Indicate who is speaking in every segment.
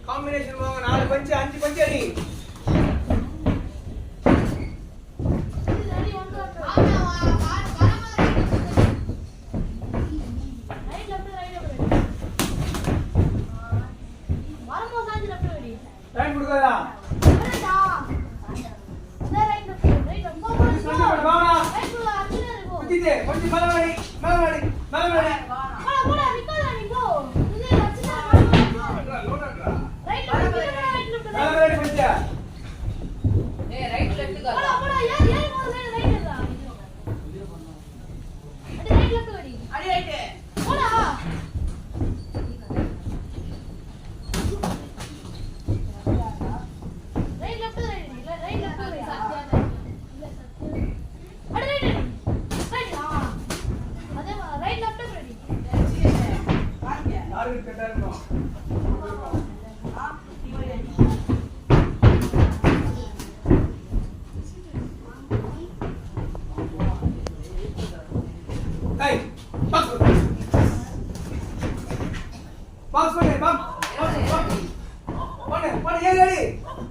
Speaker 1: Combination வாங்க 4 punch 5 punch அடி time கொடுக்காதா கொஞ்சம் மலவாடி மலவாடி மலவாடி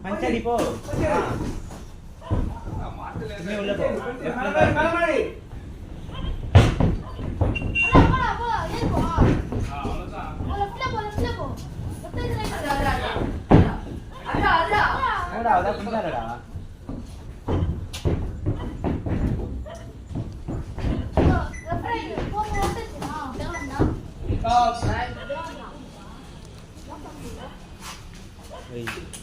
Speaker 2: पंचड़ी पो मैं उल्ले पो
Speaker 1: मलवाड़ी
Speaker 2: ada punya ada
Speaker 1: Hey.